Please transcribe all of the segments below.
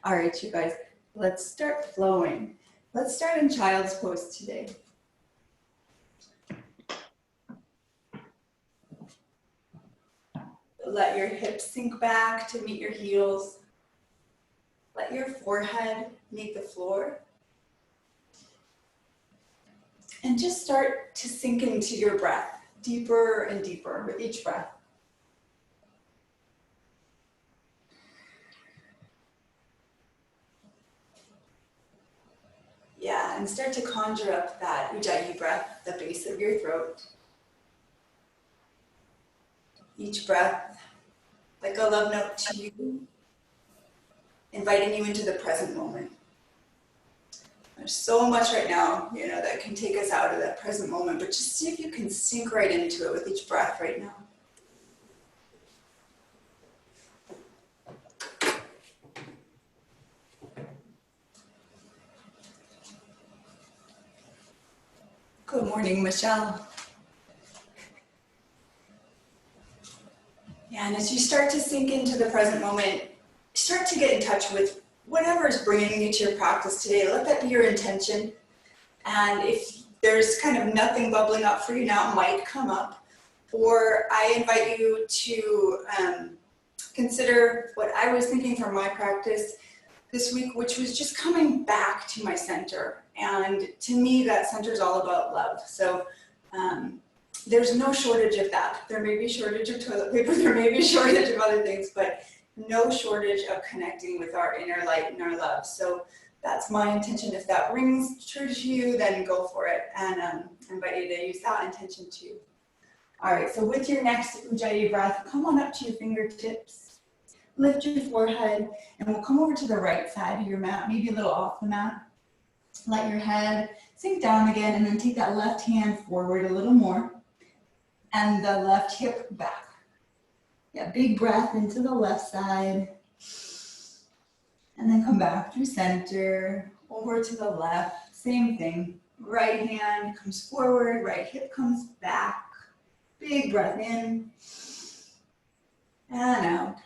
All right, you guys, let's start flowing. Let's start in child's pose today. Let your hips sink back to meet your heels. Let your forehead meet the floor. And just start to sink into your breath, deeper and deeper with each breath. Yeah, and start to conjure up that Ujjayi breath, the base of your throat. Each breath like a love note to you, inviting you into the present moment. There's so much right now, that can take us out of that present moment, but just see if you can sink right into it with each breath right now. Good morning, Michelle. Yeah, and as you start to sink into the present moment, start to get in touch with whatever is bringing you to your practice today. Let that be your intention. And if there's kind of nothing bubbling up for you now, it might come up. Or I invite you to consider what I was thinking for my practice this week, which was just coming back to my center. And to me, that center is all about love. So there's no shortage of that. There may be a shortage of toilet paper, there may be a shortage of other things, but no shortage of connecting with our inner light and our love. So that's my intention. If that rings true to you, then go for it. And I invite you to use that intention too. All right, so with your next Ujjayi breath, come on up to your fingertips. Lift your forehead, and we'll come over to the right side of your mat, maybe a little off the mat. Let your head sink down again, and then take that left hand forward a little more, and the left hip back. Yeah, big breath into the left side. And then come back through center, over to the left, same thing. Right hand comes forward, right hip comes back. Big breath in and out.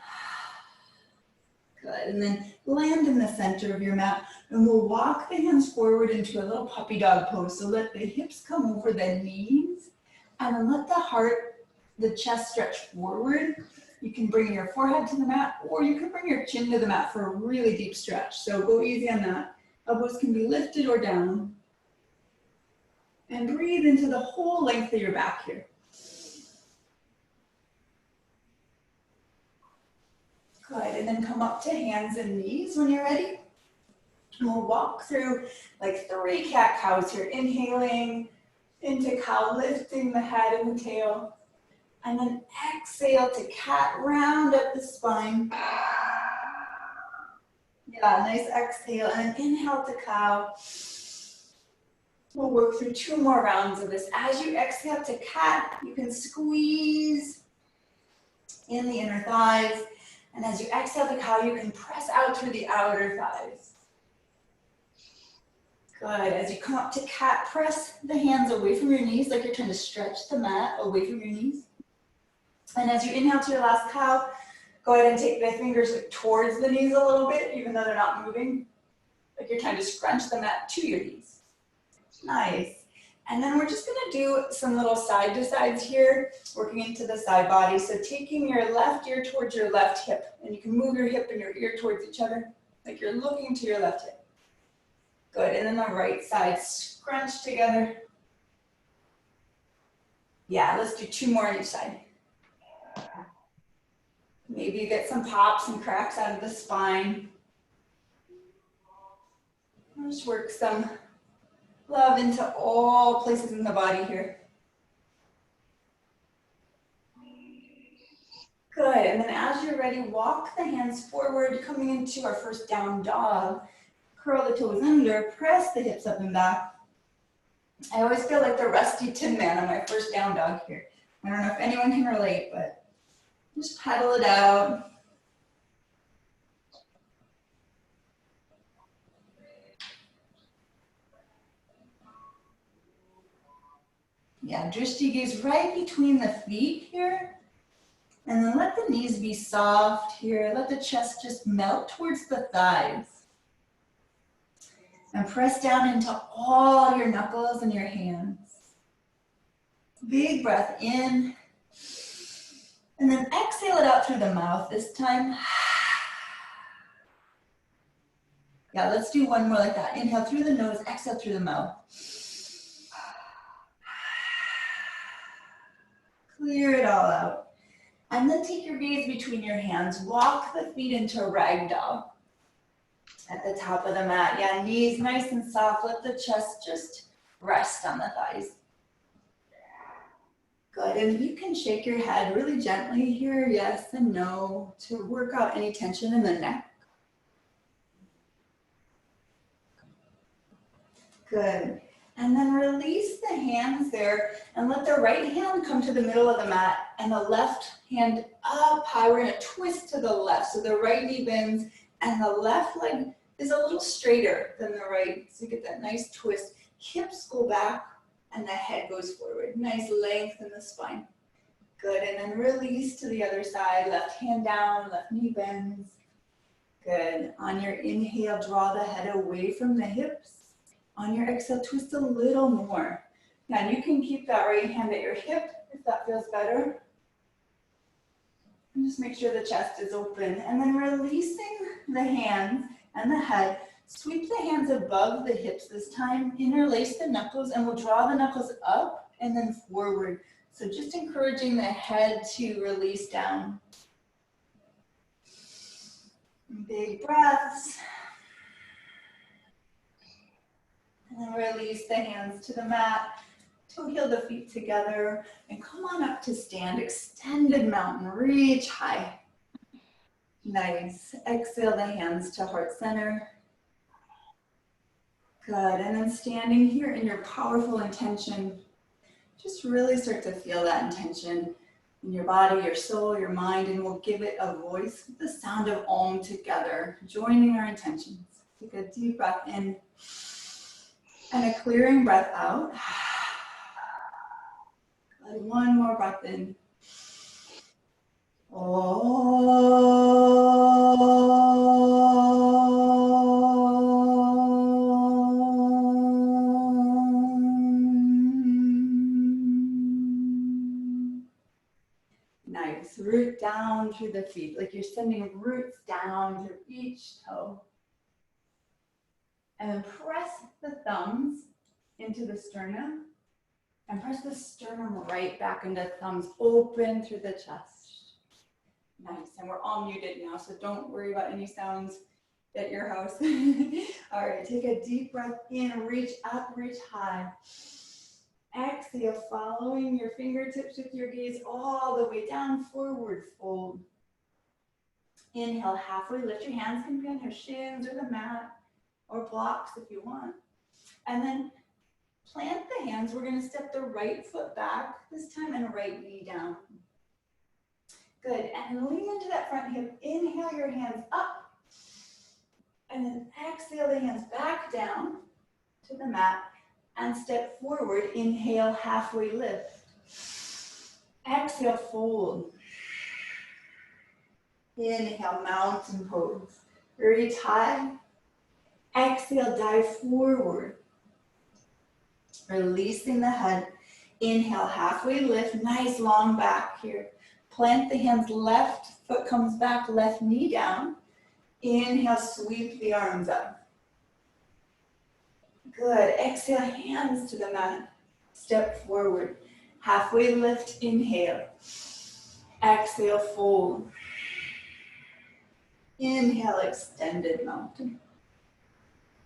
Good, and then land in the center of your mat, and we'll walk the hands forward into a little puppy dog pose. So let the hips come over the knees, and then let the heart, the chest stretch forward. You can bring your forehead to the mat, or you can bring your chin to the mat for a really deep stretch. So go easy on that. Elbows can be lifted or down. And breathe into the whole length of your back here. Good, and then come up to hands and knees when you're ready. And we'll walk through like 3 cat-cows here. Inhaling into cow, lifting the head and the tail. And then exhale to cat, round up the spine. Yeah, nice exhale. And then inhale to cow. We'll work through 2 more rounds of this. As you exhale to cat, you can squeeze in the inner thighs. And as you exhale to cow, you can press out through the outer thighs. Good. As you come up to cat, press the hands away from your knees like you're trying to stretch the mat away from your knees. And as you inhale to your last cow, go ahead and take the fingers towards the knees a little bit, even though they're not moving. Like you're trying to scrunch the mat to your knees. Nice. And then we're just gonna do some little side to sides here, working into the side body. So taking your left ear towards your left hip, and you can move your hip and your ear towards each other, like you're looking to your left hip. Good, and then the right side, scrunch together. Yeah, let's do 2 more on each side. Maybe you get some pops and cracks out of the spine. Just work some love into all places in the body here. Good, and then as you're ready, walk the hands forward, coming into our first down dog. Curl the toes under, press the hips up and back. I always feel like the rusty tin man on my first down dog here. I don't know if anyone can relate, but just pedal it out. Yeah, drishti gaze right between the feet here. And then let the knees be soft here. Let the chest just melt towards the thighs. And press down into all your knuckles and your hands. Big breath in. And then exhale it out through the mouth this time. Yeah, let's do one more like that. Inhale through the nose, exhale through the mouth. Clear it all out. And then take your gaze between your hands. Walk the feet into ragdoll at the top of the mat. Yeah, knees nice and soft. Let the chest just rest on the thighs. Good, and you can shake your head really gently here, yes and no, to work out any tension in the neck. Good, and then release the hands there and let the right hand come to the middle of the mat and the left hand up high. We're gonna twist to the left, so the right knee bends and the left leg is a little straighter than the right, so you get that nice twist. Hips go back and the head goes forward. Nice length in the spine. Good, and then release to the other side. Left hand down, left knee bends. Good. On your inhale, draw the head away from the hips. On your exhale, twist a little more. Now you can keep that right hand at your hip if that feels better. And just make sure the chest is open. And then releasing the hands and the head. Sweep the hands above the hips this time. Interlace the knuckles and we'll draw the knuckles up and then forward. So just encouraging the head to release down. Big breaths. And then release the hands to the mat. Toe heel the feet together. And come on up to stand. Extended mountain. Reach high. Nice. Exhale the hands to heart center. Good. And then standing here in your powerful intention. Just really start to feel that intention in your body, your soul, your mind, and we'll give it a voice with the sound of Om together, joining our intentions. Take a deep breath in and a clearing breath out. And one more breath in. Nice, root down through the feet, like you're sending roots down through each toe. And then press the thumbs into the sternum and press the sternum right back into thumbs, open through the chest. Nice, and we're all muted now, so don't worry about any sounds at your house. All right, take a deep breath in, reach up, reach high. Exhale, following your fingertips with your gaze all the way down, forward fold. Inhale, halfway, lift your hands, can be on your shins or the mat or blocks if you want. And then plant the hands. We're gonna step the right foot back this time and right knee down. Good, and lean into that front hip. Inhale your hands up. And then exhale the hands back down to the mat. And step forward, inhale, halfway lift. Exhale, fold. Inhale, mountain pose. Reach high. Exhale, dive forward. Releasing the head. Inhale, halfway lift. Nice long back here. Plant the hands, left foot comes back, left knee down. Inhale, sweep the arms up. Good, exhale, hands to the mat. Step forward, halfway lift, inhale. Exhale, fold. Inhale, extended mountain.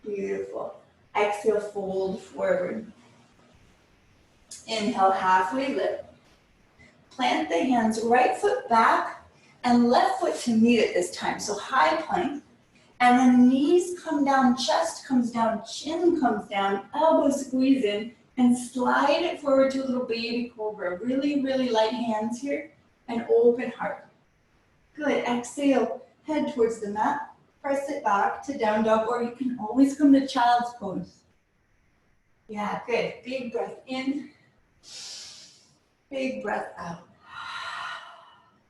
Beautiful. Exhale, fold forward. Inhale, halfway lift. Plant the hands, right foot back and left foot to meet it this time. So high plank. And then knees come down, chest comes down, chin comes down, elbows squeeze in, and slide it forward to a little baby cobra. Really, really light hands here, and open heart. Good, exhale, head towards the mat. Press it back to down dog, or you can always come to child's pose. Yeah, good, big breath in, big breath out.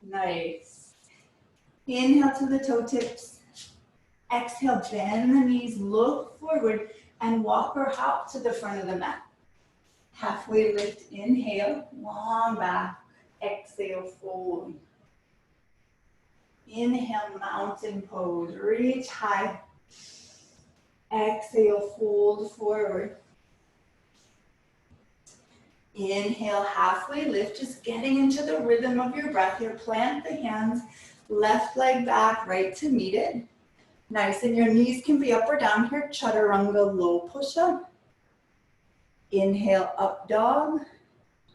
Nice. Inhale to the toe tips. Exhale, bend the knees, look forward, and walk or hop to the front of the mat. Halfway lift, inhale, long back. Exhale, fold. Inhale, mountain pose, reach high. Exhale, fold forward. Inhale, halfway lift, just getting into the rhythm of your breath here. Plant the hands, left leg back, right to meet it. Nice, and your knees can be up or down here. Chaturanga, low push-up. Inhale, up dog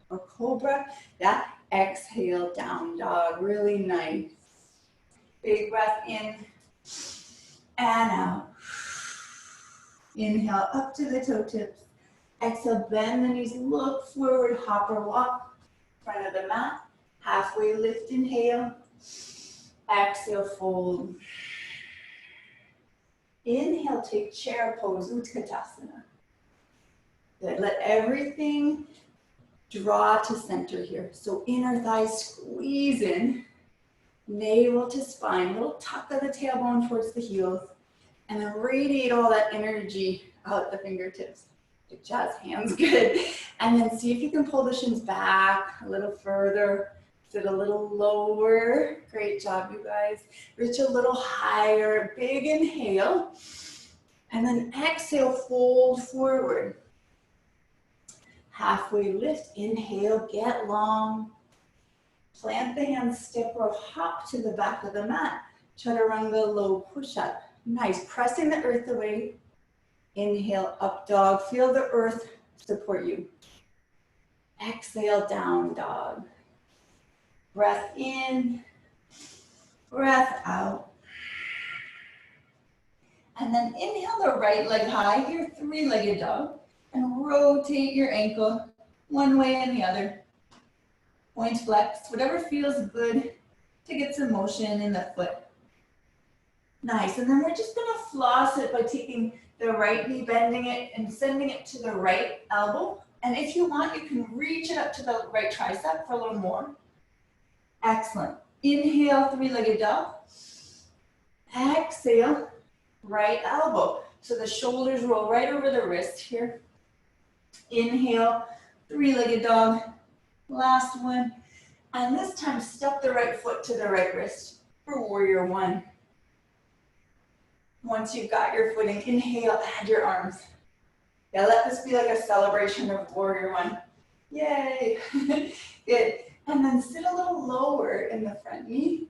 or cobra. Yeah, exhale, down dog. Really nice. Big breath in and out. Inhale, up to the toe tips. Exhale, bend the knees, look forward, hop or walk, front of the mat. Halfway lift, inhale. Exhale, fold. Inhale, take chair pose, Utkatasana. Good, let everything draw to center here. So inner thighs squeeze in, navel to spine, little tuck of the tailbone towards the heels, and then radiate all that energy out the fingertips. Jazz hands, good. And then see if you can pull the shins back a little further, sit a little lower. Great job, you guys. Reach a little higher, big inhale. And then exhale, fold forward. Halfway lift, inhale, get long. Plant the hands, step or hop to the back of the mat. Chaturanga, low push-up. Nice, pressing the earth away. Inhale, up dog. Feel the earth support you. Exhale, down dog. Breath in, breath out. And then inhale the right leg high, your three-legged dog. And rotate your ankle one way and the other. Point flex, whatever feels good to get some motion in the foot. Nice, and then we're just gonna floss it by taking the right knee, bending it and sending it to the right elbow. And if you want, you can reach it up to the right tricep for a little more. Excellent. Inhale, three-legged dog. Exhale, right elbow. So the shoulders roll right over the wrist here. Inhale, three-legged dog. Last one. And this time, step the right foot to the right wrist for warrior one. Once you've got your footing, inhale, add your arms. Yeah, let this be like a celebration of warrior one. Yay. Good. And then sit a little lower in the front knee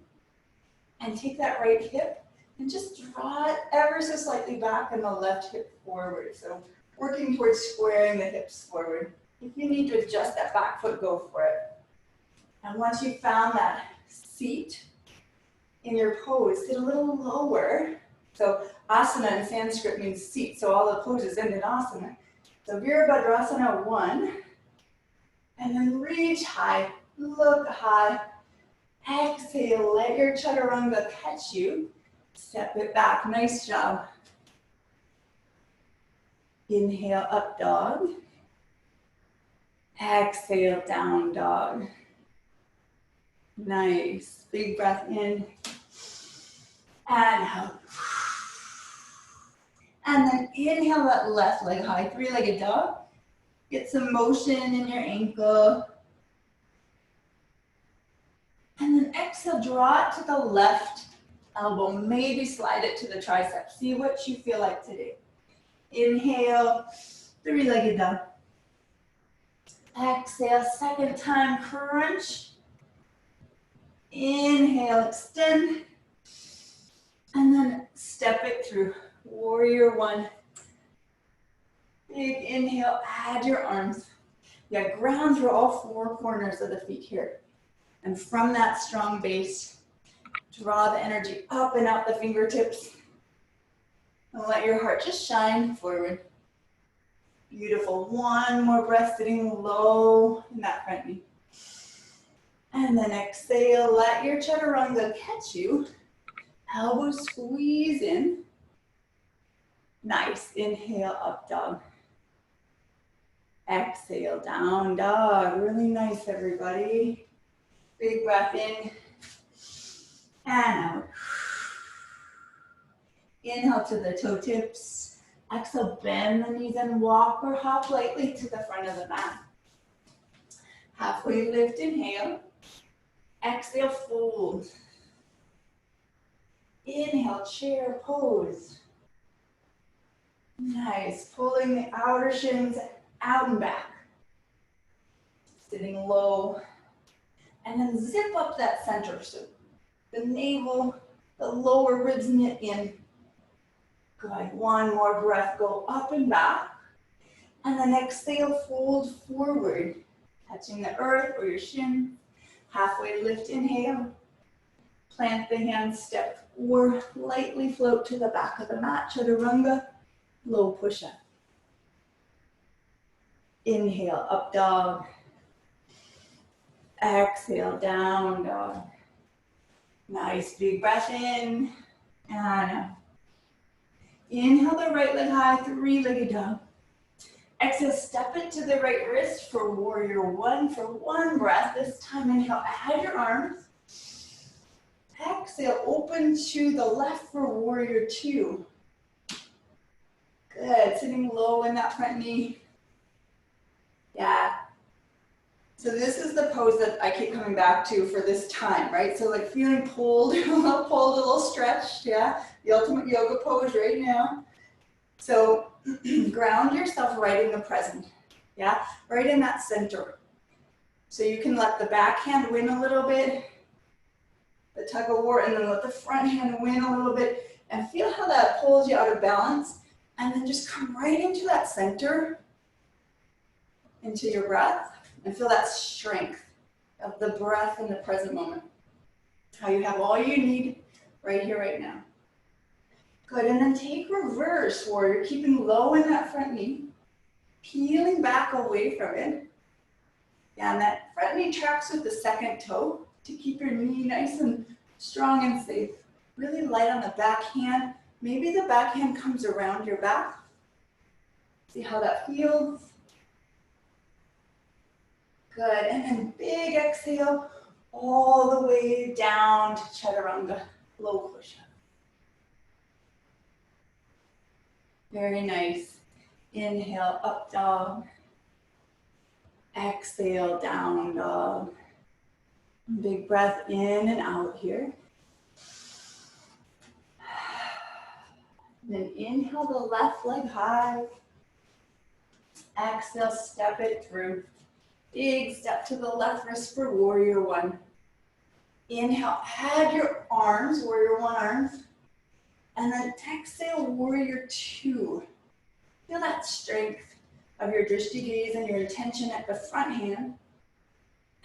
and take that right hip and just draw it ever so slightly back and the left hip forward. So working towards squaring the hips forward. If you need to adjust that back foot, go for it. And once you've found that seat in your pose, sit a little lower. So asana in Sanskrit means seat, so all the poses end in asana. So Virabhadrasana 1, and then reach high, look high. Exhale, let your chaturanga catch you. Step it back, nice job. Inhale, up dog. Exhale, down dog. Nice, big breath in and out. And then inhale that left leg high, three-legged dog. Get some motion in your ankle. And then exhale, draw it to the left elbow. Maybe slide it to the tricep. See what you feel like today. Inhale, three-legged dog. Exhale, second time, crunch. Inhale, extend. And then step it through. Warrior one. Big inhale, add your arms. Yeah, ground through all four corners of the feet here. And from that strong base, draw the energy up and out the fingertips. And let your heart just shine forward. Beautiful. One more breath, sitting low in that front knee. And then exhale, let your chaturanga catch you. Elbows squeeze in. Nice. Inhale, up dog. Exhale, down dog. Really nice, everybody. Big breath in And out. Inhale to the toe tips. Exhale, bend the knees and walk or hop lightly to the front of the mat. Halfway lift, inhale. Exhale, fold. Inhale, chair pose. Nice, pulling the outer shins out and back. Sitting low. And then zip up that center, so the navel, the lower ribs knit in. Good, one more breath, go up and back. And then exhale, fold forward, touching the earth or your shin. Halfway lift, inhale. Plant the hands, step, or lightly float to the back of the mat, chaturanga, low push-up. Inhale, up dog. Exhale, down dog. Nice big breath in and out. Inhale the right leg high, three-legged dog. Exhale, step it to the right wrist for warrior one for one breath. This time, inhale, add your arms. Exhale, open to the left for warrior two. Good, sitting low in that front knee. Yeah. So this is the pose that I keep coming back to for this time, right? So like feeling pulled, pulled, a little stretched, yeah? The ultimate yoga pose right now. So ground yourself right in the present, yeah? Right in that center. So you can let the back hand win a little bit, the tug of war, and then let the front hand win a little bit, and feel how that pulls you out of balance, and then just come right into that center, into your breath, and feel that strength of the breath in the present moment. How you have all you need right here, right now. Good, and then take reverse warrior, keeping low in that front knee, peeling back away from it. Yeah, and that front knee tracks with the second toe to keep your knee nice and strong and safe. Really light on the back hand. Maybe the back hand comes around your back. See how that feels. Good, and then big exhale all the way down to chaturanga, low push-up. Very nice. Inhale, up dog. Exhale, down dog. Big breath in and out here. Then inhale the left leg high. Exhale, step it through. Big step to the left wrist for warrior one. Inhale, add your arms, warrior one arms. And then exhale, warrior two. Feel that strength of your drishti gaze and your intention at the front hand.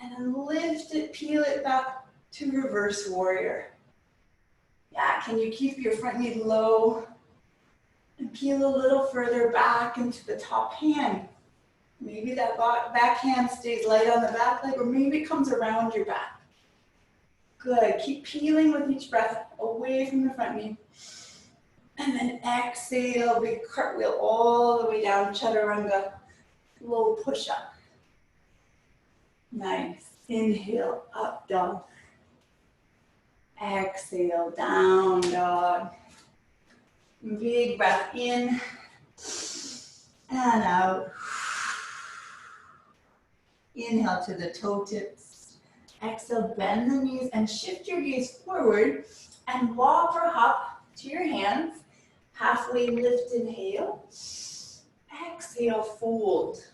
And then lift it, peel it back to reverse warrior. Yeah, can you keep your front knee low and peel a little further back into the top hand? Maybe that back hand stays light on the back leg, or maybe it comes around your back. Good, keep peeling with each breath away from the front knee. And then exhale, big cartwheel all the way down, chaturanga, low push-up. Nice. Inhale, up dog. Exhale, down dog. Big breath in and out. Inhale to the toe tips. Exhale, bend the knees and shift your gaze forward and walk or hop to your hands. Halfway lift, inhale. Exhale, fold.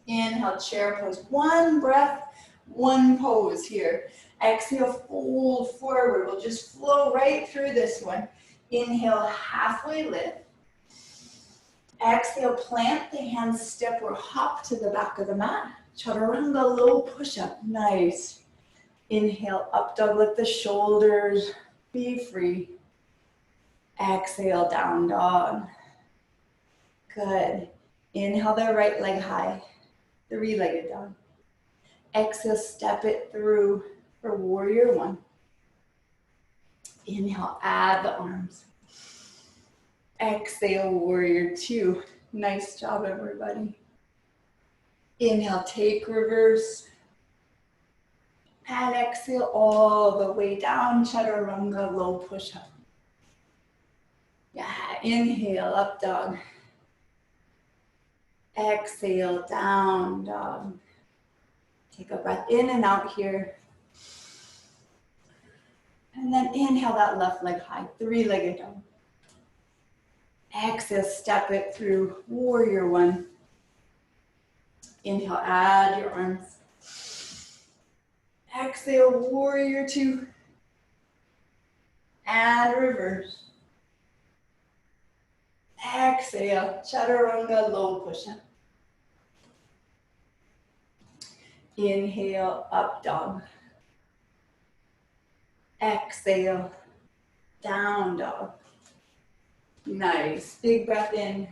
Inhale, chair pose. One breath, one pose here. Exhale, fold forward. We'll just flow right through this one. Inhale, halfway lift. Exhale, plant the hands, step or hop to the back of the mat. Chaturanga, low push-up. Nice. Inhale, up dog, lift the shoulders. Be free. Exhale, down dog. Good. Inhale the right leg high. Three-legged dog. Exhale, step it through for warrior one. Inhale, add the arms. Exhale, warrior two. Nice job, everybody. Inhale, take reverse. And exhale all the way down, chaturanga, low push-up. Yeah, inhale, up dog. Exhale, down dog. Take a breath in and out here. And then inhale that left leg high, three-legged dog. Exhale, step it through, warrior one. Inhale, add your arms. Exhale, warrior two. And reverse. Exhale, chaturanga, low push-up. Inhale, up dog. Exhale, down dog. Nice, big breath in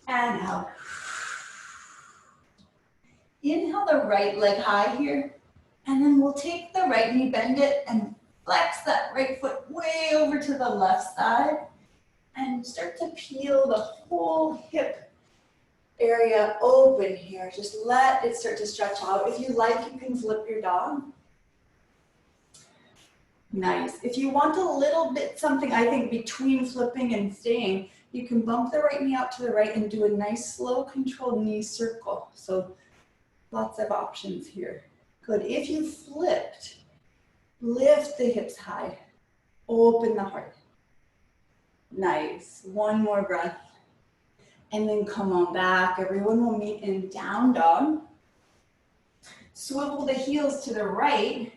and out. Inhale the right leg high here, and then we'll take the right knee, bend it, and flex that right foot way over to the left side, and start to peel the whole hip area open here. Just let it start to stretch out. If you like, you can flip your dog. Nice. If you want a little bit something, I think, between flipping and staying, you can bump the right knee out to the right and do a nice, slow, controlled knee circle. So lots of options here. Good. If you flipped, lift the hips high. Open the heart. Nice. One more breath. And then come on back. Everyone will meet in down dog. Swivel the heels to the right.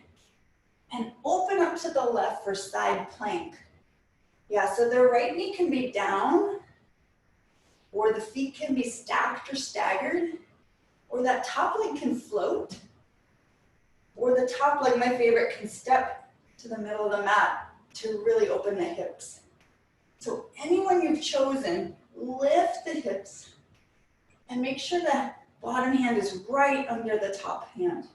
And open up to the left for side plank. Yeah, so the right knee can be down, or the feet can be stacked or staggered, or that top leg can float, or the top leg, my favorite, can step to the middle of the mat to really open the hips. So anyone you've chosen, lift the hips and make sure the bottom hand is right under the top hand.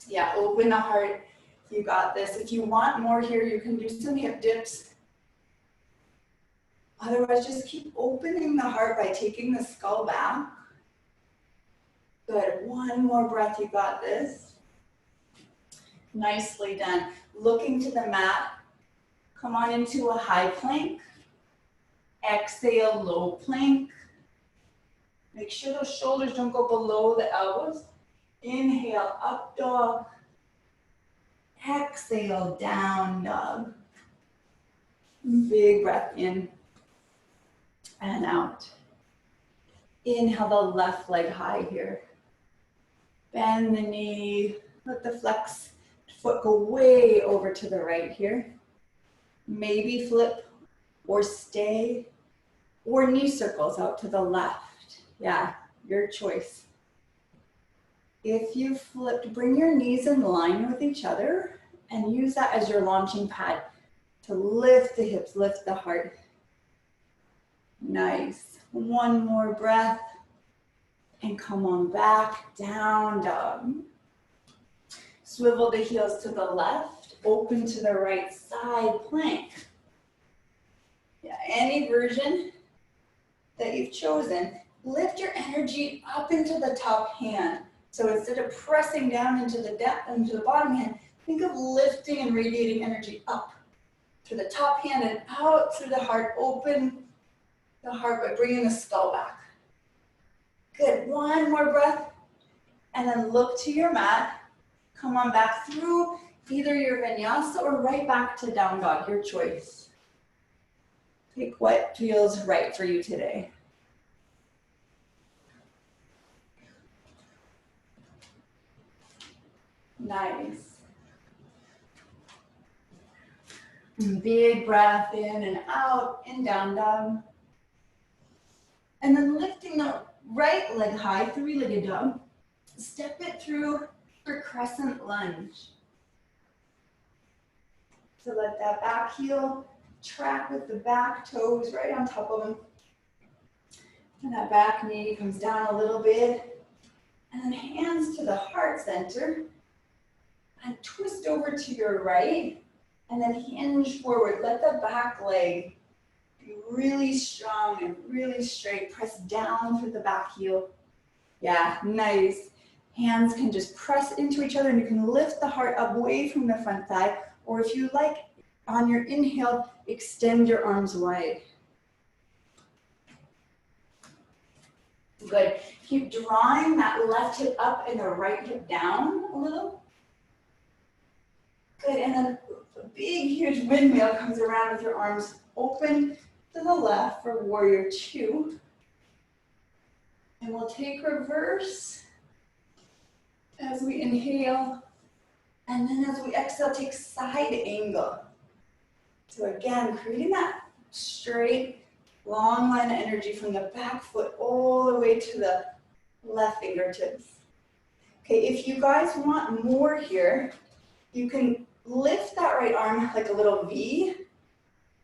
Yeah, open the heart. You got this. If you want more here, you can do some hip dips. Otherwise, just keep opening the heart by taking the skull back. Good. One more breath. You got this. Nicely done. Looking to the mat. Come on into a high plank. Exhale, low plank. Make sure those shoulders don't go below the elbows. Inhale, up dog. Exhale, down dog. Big breath in and out. Inhale the left leg high here. Bend the knee. Let the flex foot go way over to the right here. Maybe flip or stay or knee circles out to the left. Yeah, your choice. If you flipped, bring your knees in line with each other and use that as your launching pad to lift the hips, lift the heart. Nice. One more breath and come on back, down dog. Swivel the heels to the left, open to the right side plank. Yeah, any version that you've chosen, lift your energy up into the top hand. So instead of pressing down into the bottom hand, think of lifting and radiating energy up to the top hand and out through the heart. Open the heart by bringing the skull back. Good. One more breath. And then look to your mat. Come on back through either your vinyasa or right back to down dog, your choice. Pick what feels right for you today. Nice. Big breath in and out and down dog. And then lifting the right leg high, three-legged dog. Step it through for crescent lunge. So let that back heel track with the back toes right on top of them. And that back knee comes down a little bit. And then hands to the heart center. And twist over to your right. And then hinge forward. Let the back leg be really strong and really straight. Press down through the back heel. Yeah, nice. Hands can just press into each other and you can lift the heart up away from the front thigh, or if you like, on your inhale, extend your arms wide. Good. Keep drawing that left hip up and the right hip down a little. Good, and then a big, huge windmill comes around with your arms open to the left for warrior two. And we'll take reverse as we inhale. And then as we exhale, take side angle. So again, creating that straight, long line of energy from the back foot all the way to the left fingertips. Okay, if you guys want more here, you can lift that right arm like a little V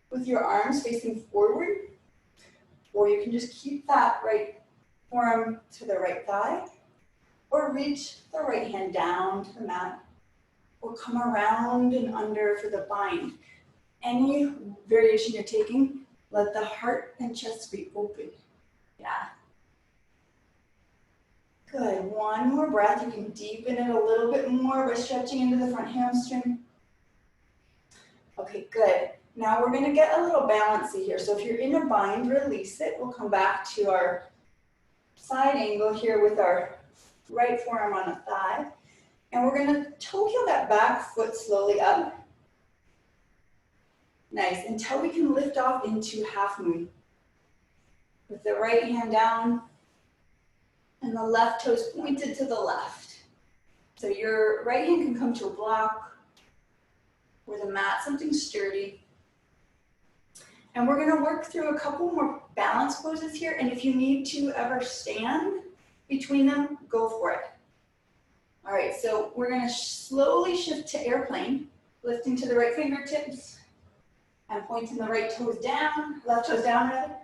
with your arms facing forward, or you can just keep that right forearm to the right thigh, or reach the right hand down to the mat, or come around and under for the bind. Any variation you're taking, let the heart and chest be open. Yeah. Good, one more breath. You can deepen it a little bit more by stretching into the front hamstring. Okay, good. Now we're gonna get a little bouncy here. So if you're in a bind, release it. We'll come back to our side angle here with our right forearm on the thigh. And we're gonna toe heel that back foot slowly up. Nice, until we can lift off into half moon. With the right hand down and the left toes pointed to the left. So your right hand can come to a block or the mat, something sturdy. And we're gonna work through a couple more balance poses here. And if you need to ever stand between them, go for it. All right, so we're gonna slowly shift to airplane, lifting to the right fingertips and pointing the right toes down, left toes down rather.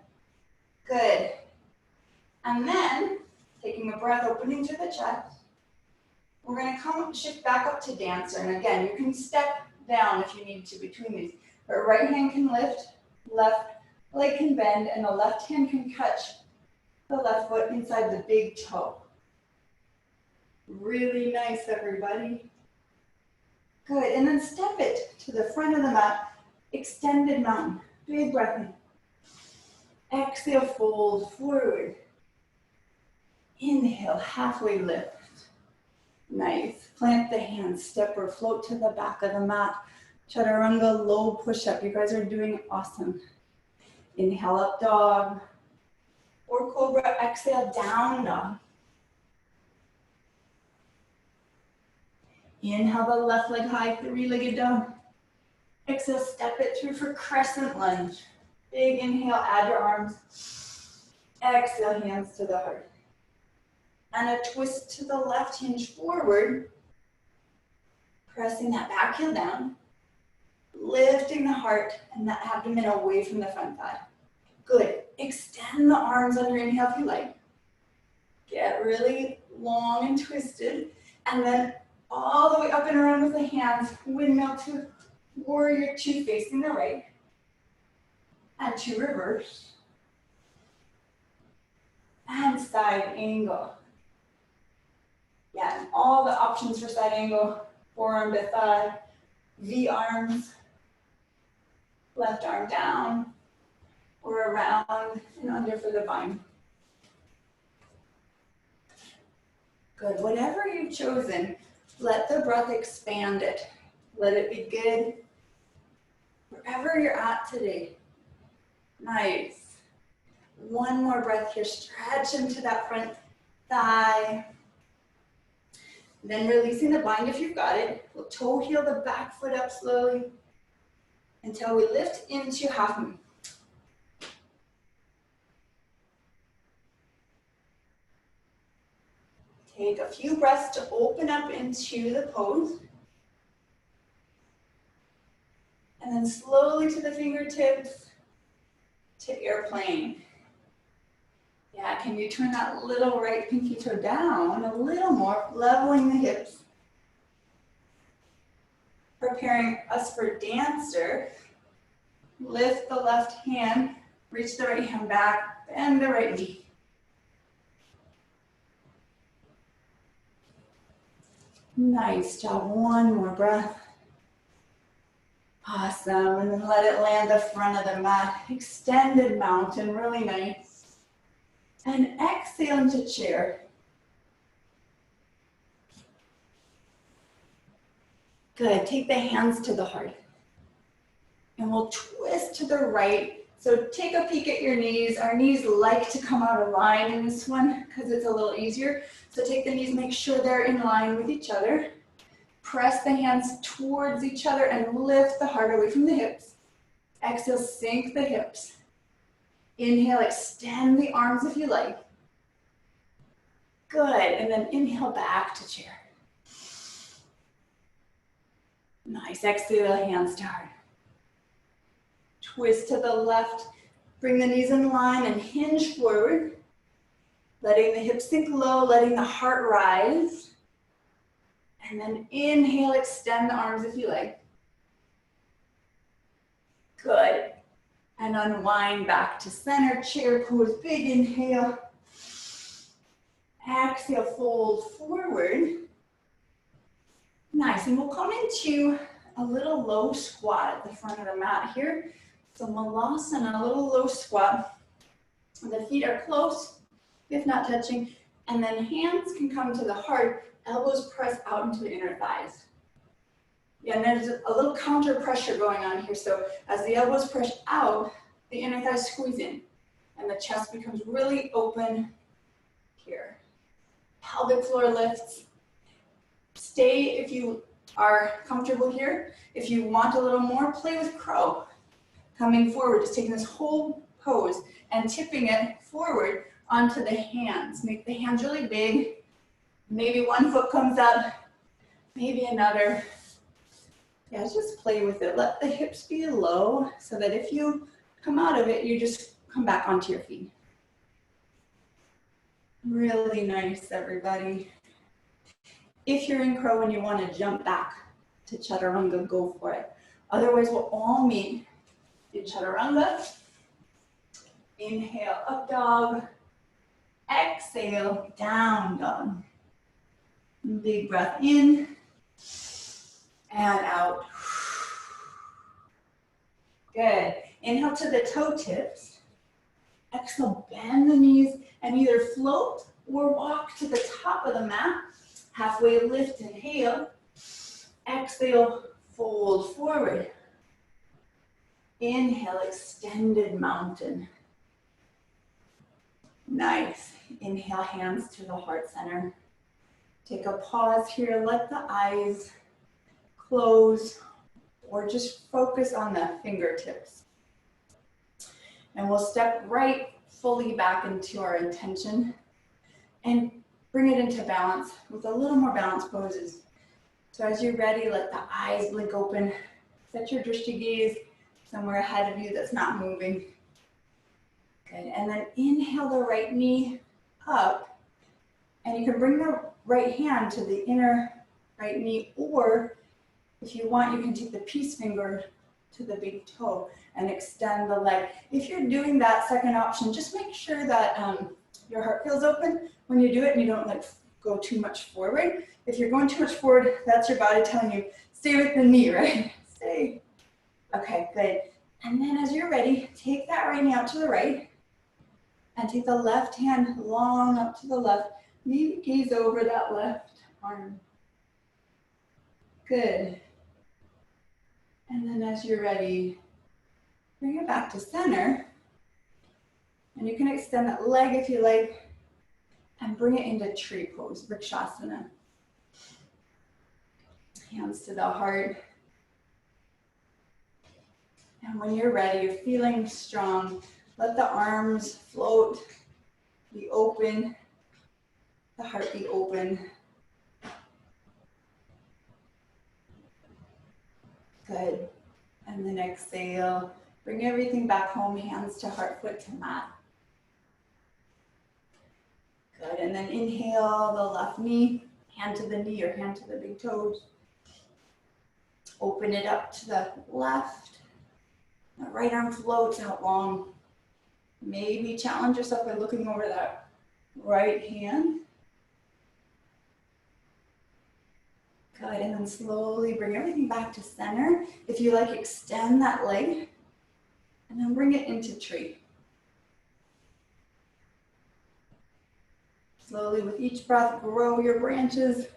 Good. And then, taking a breath, opening through the chest, we're gonna shift back up to dancer. And again, you can step down if you need to between these. But right hand can lift, left leg can bend, and the left hand can catch the left foot inside the big toe. Really nice, everybody. Good, and then step it to the front of the mat, extended mountain. Big breath in. Exhale, fold forward. Inhale, halfway lift. Nice. Plant the hands, step or float to the back of the mat. Chaturanga, low push-up. You guys are doing awesome. Inhale, up dog. Or cobra, exhale, down dog. Inhale the left leg high, three-legged dog. Exhale, step it through for crescent lunge. Big inhale, add your arms. Exhale, hands to the heart. And a twist to the left, hinge forward. Pressing that back heel down. Lifting the heart and the abdomen away from the front thigh. Good. Extend the arms on your inhale if you like. Get really long and twisted. And then all the way up and around with the hands. Windmill to warrior two facing the right. And to reverse. And side angle. Yeah, and all the options for side angle. Forearm to thigh. V arms. Left arm down. Or around and under for the bind. Good, whatever you've chosen, let the breath expand it. Let it be good wherever you're at today. Nice. One more breath here, stretch into that front thigh. Then releasing the bind if you've got it. We'll toe heel the back foot up slowly until we lift into half moon. Take a few breaths to open up into the pose. And then slowly to the fingertips to airplane. Yeah, can you turn that little right pinky toe down a little more, leveling the hips. Preparing us for dancer. Lift the left hand, reach the right hand back, bend the right knee. Nice job. One more breath. Awesome. And then let it land the front of the mat. Extended mountain, really nice. And exhale into chair. Good. Take the hands to the heart. And we'll twist to the right. So take a peek at your knees. Our knees like to come out of line in this one because it's a little easier. So take the knees, make sure they're in line with each other. Press the hands towards each other and lift the heart away from the hips. Exhale, sink the hips. Inhale, extend the arms if you like. Good, and then inhale back to chair. Nice, exhale, hands to heart. Twist to the left, bring the knees in line and hinge forward. Letting the hips sink low, letting the heart rise. And then inhale, extend the arms if you like. Good. And unwind back to center, chair pose, big inhale. Exhale, fold forward. Nice, and we'll come into a little low squat at the front of the mat here. So malasana, a little low squat. The feet are close, if not touching. And then hands can come to the heart, elbows press out into the inner thighs. Yeah, and there's a little counter pressure going on here. So as the elbows press out, the inner thighs squeeze in. And the chest becomes really open here. Pelvic floor lifts. Stay if you are comfortable here. If you want a little more, play with crow. Coming forward, just taking this whole pose and tipping it forward onto the hands. Make the hands really big. Maybe one foot comes up, maybe another. Yeah, just play with it. Let the hips be low so that if you come out of it, you just come back onto your feet. Really nice, everybody. If you're in crow and you want to jump back to chaturanga, go for it. Otherwise, we'll all meet in chaturanga. Inhale, up dog. Exhale, down dog. Big breath in and out. Good. Inhale to the toe tips. Exhale, bend the knees and either float or walk to the top of the mat. Halfway lift, inhale. Exhale, fold forward. Inhale, extended mountain. Nice. Inhale, hands to the heart center. Take a pause here. Let the eyes close or just focus on the fingertips. And we'll step right fully back into our intention and bring it into balance with a little more balanced poses. So as you're ready, let the eyes blink open. Set your drishti gaze somewhere ahead of you that's not moving. Good, and then inhale the right knee up. And you can bring the right hand to the inner right knee, or if you want, you can take the peace finger to the big toe and extend the leg. If you're doing that second option, just make sure that your heart feels open when you do it and you don't go too much forward. If you're going too much forward, that's your body telling you, stay with the knee, right? Stay. Okay, good. And then as you're ready, take that right knee out to the right and take the left hand long up to the left. Maybe gaze over that left arm. Good. And then as you're ready, bring it back to center. And you can extend that leg if you like and bring it into tree pose, Vrikshasana. Hands to the heart. And when you're ready, you're feeling strong, let the arms float, be open, the heart be open. Good. And then exhale. Bring everything back home, hands to heart, foot to mat. Good. And then inhale the left knee, hand to the knee or hand to the big toes. Open it up to the left. The right arm floats out long. Maybe challenge yourself by looking over that right hand. Good, and then slowly bring everything back to center. If you like, extend that leg, and then bring it into tree. Slowly with each breath, grow your branches.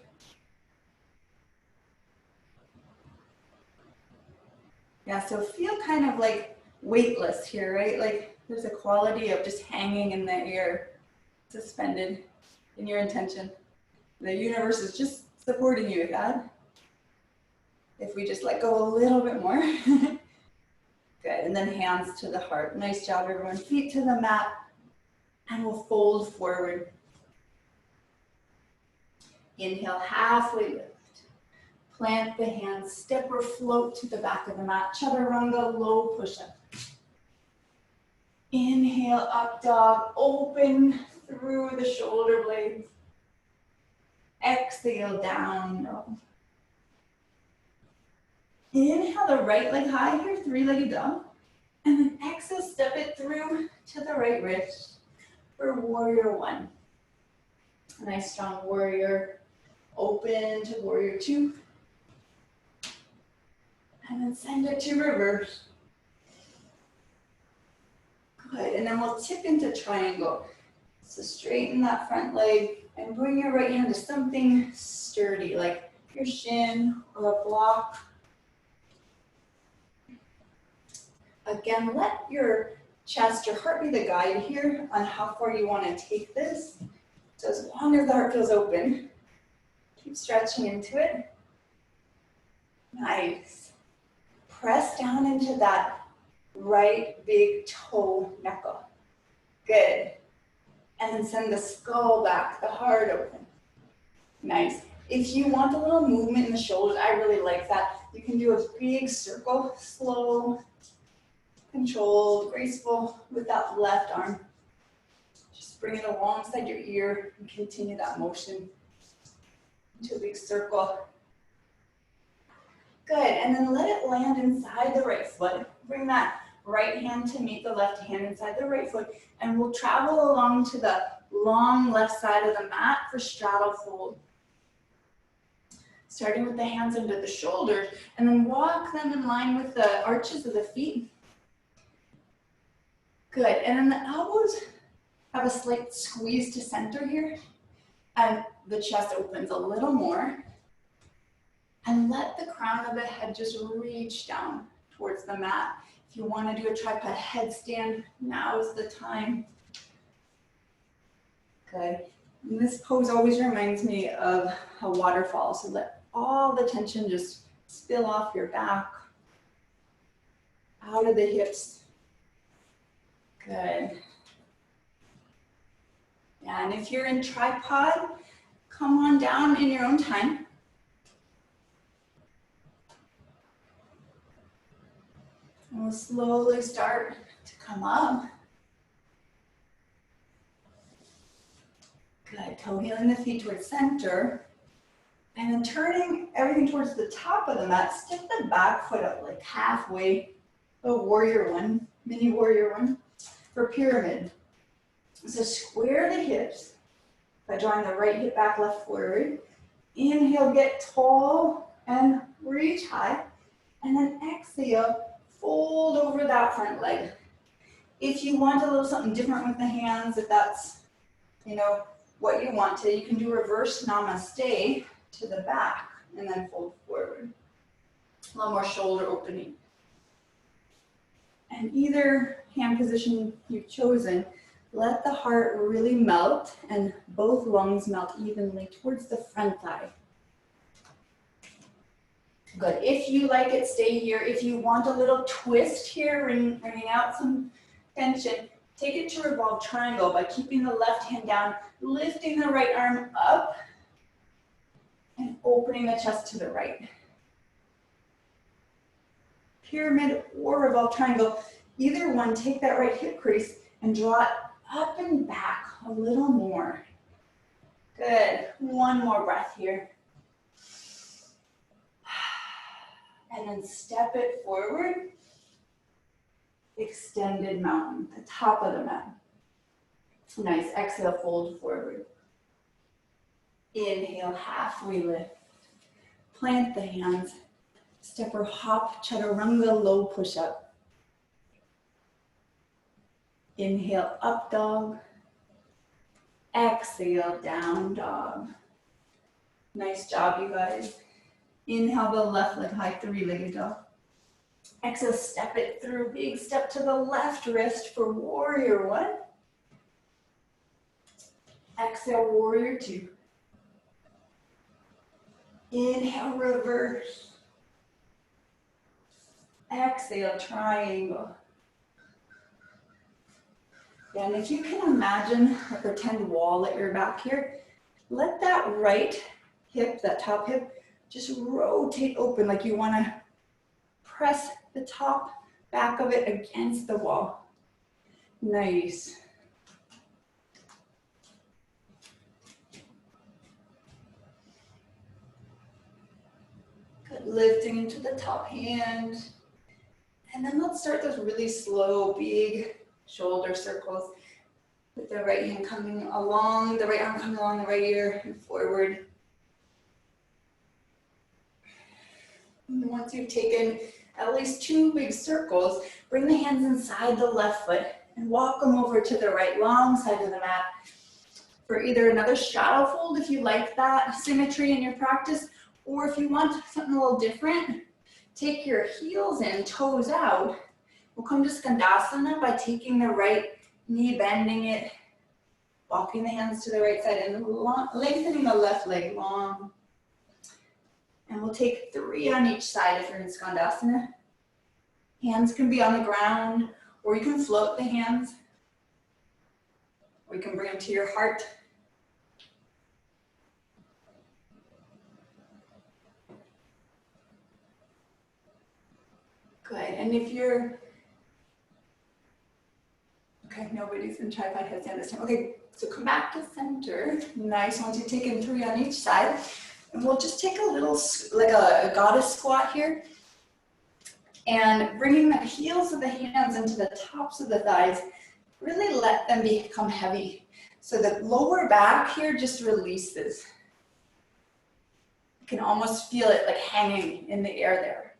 Yeah, so feel kind of like weightless here, right? Like there's a quality of just hanging in the air, suspended in your intention. The universe is just supporting you with that. If we just let go a little bit more. Good, and then hands to the heart. Nice job, everyone. Feet to the mat, and we'll fold forward. Inhale, halfway lift. Plant the hands, step or float to the back of the mat. Chaturanga, low push-up. Inhale, up dog, open through the shoulder blades. Exhale, down dog. Inhale the right leg high here, three-legged dog. And then exhale, step it through to the right wrist for warrior one. A nice strong warrior. Open to warrior two. And then send it to reverse. Good, and then we'll tip into triangle. So straighten that front leg and bring your right hand to something sturdy, like your shin or a block. Again, let your chest, your heart be the guide here on how far you want to take this. So as long as the heart feels open, keep stretching into it. Nice. Press down into that right big toe knuckle. Good. And then send the skull back, the heart open. Nice. If you want a little movement in the shoulders, I really like that. You can do a big circle, slow, controlled, graceful with that left arm. Just bring it alongside your ear and continue that motion into a big circle. Good, and then let it land inside the right foot. Bring that right hand to meet the left hand inside the right foot, and we'll travel along to the long left side of the mat for straddle fold. Starting with the hands under the shoulders, and then walk them in line with the arches of the feet. Good, and then the elbows have a slight squeeze to center here, and the chest opens a little more. And let the crown of the head just reach down towards the mat. If you want to do a tripod headstand, now is the time. Good. And this pose always reminds me of a waterfall. So let all the tension just spill off your back, out of the hips. Good. Yeah, and if you're in tripod, come on down in your own time. And we'll slowly start to come up. Good, toe heeling the feet towards center. And then turning everything towards the top of the mat, stick the back foot up like halfway, a warrior one, mini warrior one, for pyramid. So square the hips by drawing the right hip back, left forward. Inhale, get tall and reach high. And then exhale, fold over that front leg. If you want a little something different with the hands, if that's, what you want to, you can do reverse namaste to the back and then fold forward. A little more shoulder opening. And either hand position you've chosen, let the heart really melt and both lungs melt evenly towards the front thigh. Good. If you like it, stay here. If you want a little twist here, bringing out some tension, take it to revolve triangle by keeping the left hand down, lifting the right arm up, and opening the chest to the right. Pyramid or revolve triangle, either one, take that right hip crease and draw it up and back a little more. Good. One more breath here. And then step it forward. Extended mountain, the top of the mat. Nice, exhale, fold forward. Inhale, halfway lift. plant the hands. Step or hop, chaturanga, low push-up. Inhale, up dog. Exhale, down dog. Nice job, you guys. Inhale the left leg high, three-legged dog. Exhale, step it through. Big step to the left wrist for warrior one. Exhale, warrior two. Inhale, reverse. Exhale, triangle. Yeah, and if you can imagine a pretend wall at your back here, let that right hip, that top hip, just rotate open like you want to press the top back of it against the wall. Nice. Good, lifting into the top hand. And then let's start those really slow, big shoulder circles with the right hand coming along, the right arm coming along the right ear and forward. And once you've taken at least two big circles, bring the hands inside the left foot and walk them over to the right, long side of the mat for either another shadow fold if you like that symmetry in your practice, or if you want something a little different, take your heels in, toes out. We'll come to Skandasana by taking the right knee, bending it, walking the hands to the right side and lengthening the left leg long. And we'll take 3 on each side if you're in Skandasana. Hands can be on the ground, or you can float the hands, or you can bring them to your heart. Good, and if you're, okay, nobody's in tripod headstand this time. Okay, so come back to center. Nice, once you've taken 3 on each side. And we'll just take a little, like a goddess squat here. And bringing the heels of the hands into the tops of the thighs, really let them become heavy. So the lower back here just releases. You can almost feel it like hanging in the air there.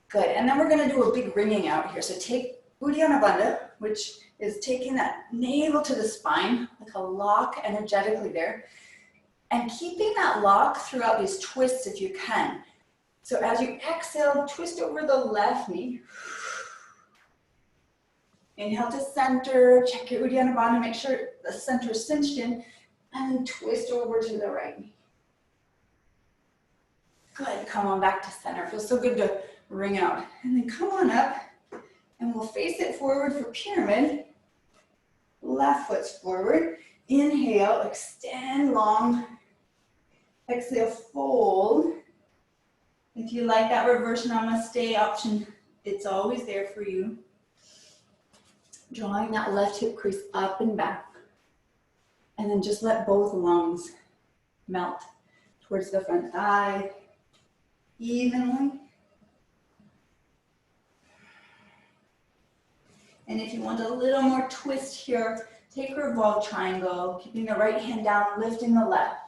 Good, and then we're gonna do a big ringing out here. So take Uddiyana Bandha, which is taking that navel to the spine, like a lock energetically there. And keeping that lock throughout these twists if you can. So as you exhale, twist over the left knee. Inhale to center, check your Uddiyana Bandha, make sure the center is cinched in, and then twist over to the right knee. Good, come on back to center. Feels so good to ring out. And then come on up, and we'll face it forward for pyramid. Left foot's forward. Inhale, extend long. Exhale, fold. If you like that reverse namaste option, it's always there for you. Drawing that left hip crease up and back. And then just let both lungs melt towards the front thigh evenly. And if you want a little more twist here, take revolve triangle, keeping the right hand down, lifting the left.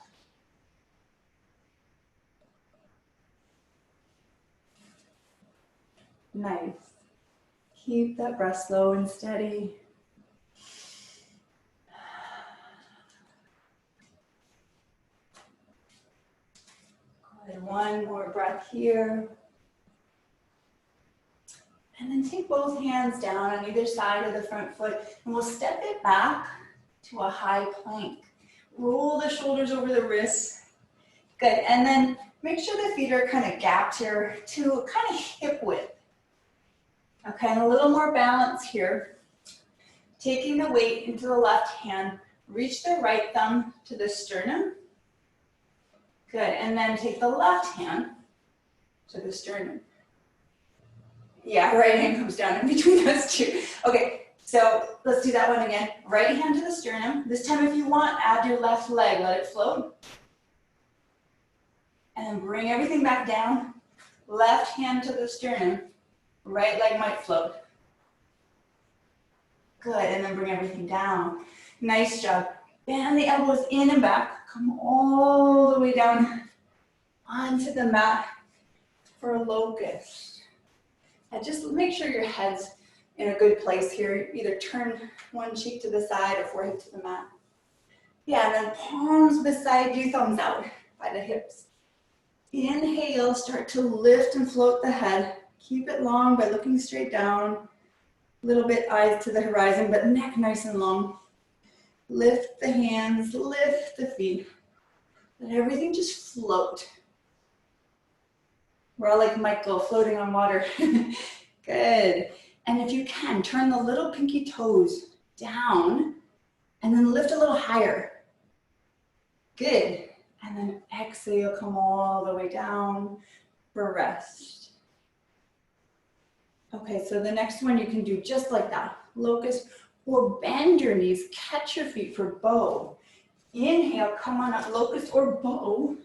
Nice. Keep that breath slow and steady. Good. One more breath here. And then take both hands down on either side of the front foot, and we'll step it back to a high plank. Roll the shoulders over the wrists. Good. And then make sure the feet are kind of gapped here to kind of hip width. Okay, and a little more balance here. Taking the weight into the left hand, reach the right thumb to the sternum. Good, and then take the left hand to the sternum. Yeah, right hand comes down in between those two. Okay, so let's do that one again. Right hand to the sternum. This time if you want, add your left leg, let it float. And then bring everything back down. Left hand to the sternum. Right leg might float. Good, and then bring everything down. Nice job. Bend the elbows in and back. Come all the way down. onto the mat for a locust. And just make sure your head's in a good place here. Either turn one cheek to the side or forehead to the mat. Yeah, and then palms beside you, thumbs out by the hips. Inhale, start to lift and float the head. Keep it long by looking straight down. A little bit eyes to the horizon, but neck nice and long. Lift the hands, lift the feet. Let everything just float. We're all like Michael, floating on water. Good. And if you can, turn the little pinky toes down and then lift a little higher. Good. And then exhale, come all the way down for rest. Okay, so the next one you can do just like that. Locust, or bend your knees, catch your feet for bow. Inhale, come on up, locust or bow.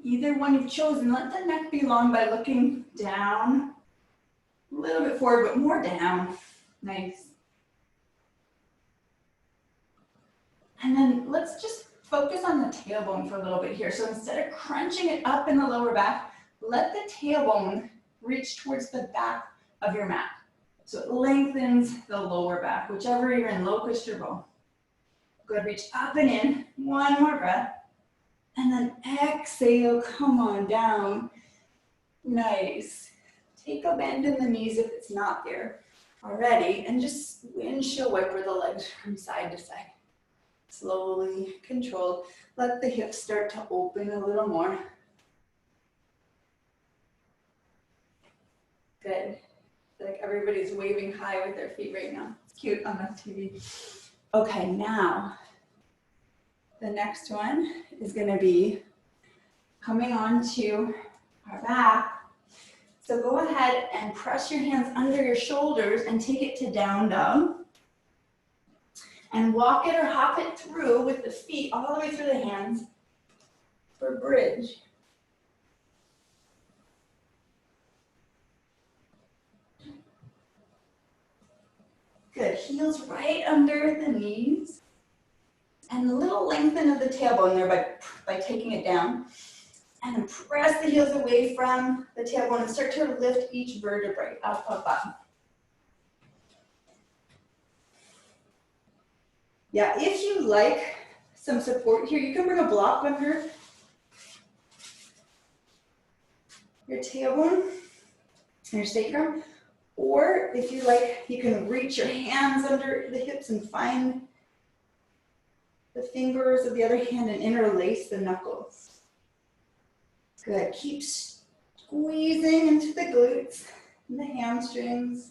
Either one you've chosen, let the neck be long by looking down. A little bit forward, but more down. Nice. And then let's just focus on the tailbone for a little bit here. So instead of crunching it up in the lower back, let the tailbone reach towards the back of your mat. So it lengthens the lower back, whichever you're in, locust or bow. Good, reach up and in. One more breath. And then exhale, come on down. Nice. Take a bend in the knees if it's not there already, and just windshield wiper the legs from side to side. Slowly, controlled. Let the hips start to open a little more. Good. Like everybody's waving high with their feet right now. It's cute on the TV. Okay, now the next one is going to be coming onto our back. So go ahead and press your hands under your shoulders and take it to down dog. And walk it or hop it through with the feet all the way through the hands for bridge. Good, heels right under the knees. And a little lengthen of the tailbone there by taking it down. And then press the heels away from the tailbone and start to lift each vertebrae up, up, up. Yeah, if you like some support here, you can bring a block under your tailbone and your sacrum. Or if you like, you can reach your hands under the hips and find the fingers of the other hand and interlace the knuckles. Good, keep squeezing into the glutes and the hamstrings.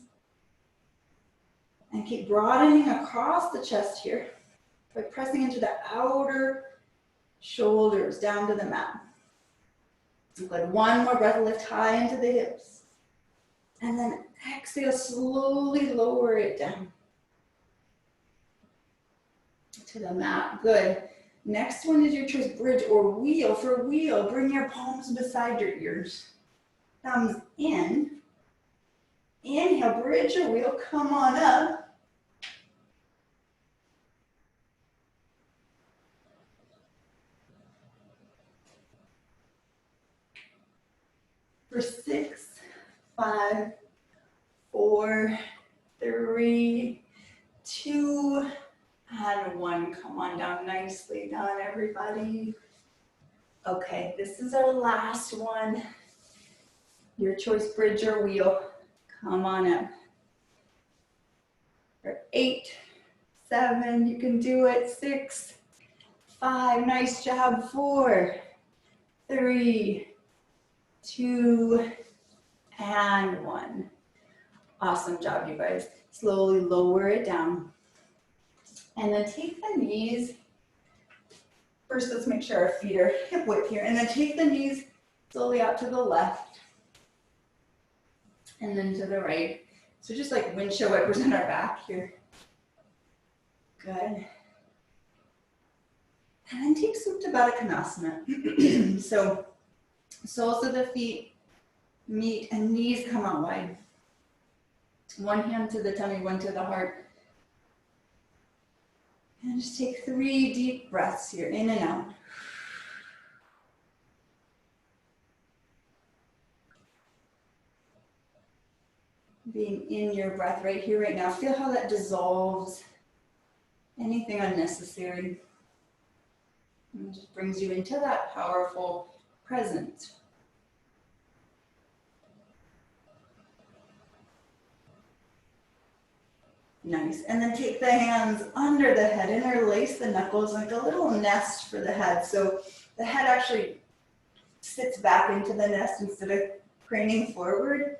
And keep broadening across the chest here by pressing into the outer shoulders down to the mat. Good, one more breath, lift high into the hips. And then exhale, slowly lower it down to the mat. Good. Next one is your choice, bridge or wheel. For wheel, bring your palms beside your ears. Thumbs in. Inhale, bridge or wheel, come on up. For 6, 5, 4, 3, 2, and 1. Come on down, nicely done, everybody. Okay, this is our last one. Your choice, bridge or wheel. Come on up. For 8, 7, you can do it. 6, 5, nice job. 4, 3, 2, and 1. Awesome job, you guys. Slowly lower it down. And then take the knees. First, let's make sure our feet are hip width here. And then take the knees slowly out to the left. And then to the right. So just like windshield wipers on our back here. Good. And then take Supta Baddha Konasana. So soles of the feet meet and knees come out wide. One hand to the tummy, one to the heart. And just take 3 deep breaths here, in and out. Being in your breath right here, right now. Feel how that dissolves anything unnecessary. And just brings you into that powerful present. Nice. And then take the hands under the head, interlace the knuckles like a little nest for the head. So the head actually sits back into the nest instead of craning forward.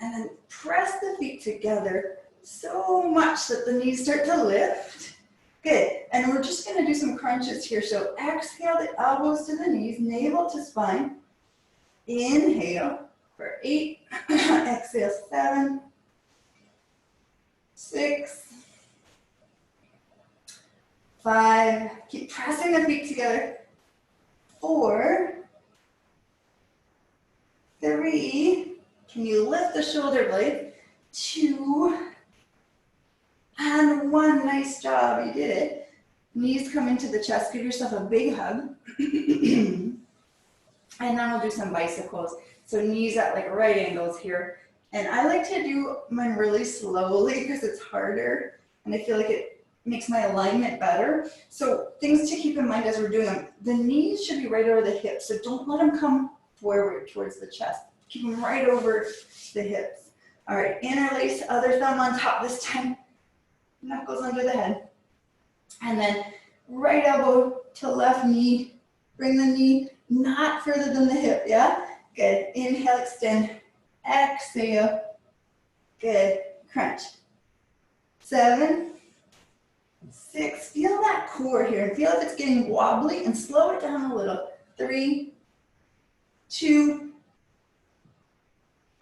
And then press the feet together so much that the knees start to lift. Good. And we're just going to do some crunches here. So exhale the elbows to the knees, navel to spine. Inhale for 8. Exhale 7, 6, 5. Keep pressing the feet together. 4, 3. Can you lift the shoulder blade? 2, and 1. Nice job. You did it. Knees come into the chest. Give yourself a big hug. And then we'll do some bicycles. So knees at like right angles here. And I like to do mine really slowly because it's harder. And I feel like it makes my alignment better. So things to keep in mind as we're doing them. The knees should be right over the hips. So don't let them come forward towards the chest. Keep them right over the hips. All right, interlace, other thumb on top this time. Knuckles under the head. And then right elbow to left knee. Bring the knee not further than the hip, yeah? Good. Inhale, extend. Exhale. Good. Crunch. 7, 6. Feel that core here. And feel if it's getting wobbly and slow it down a little. 3, 2,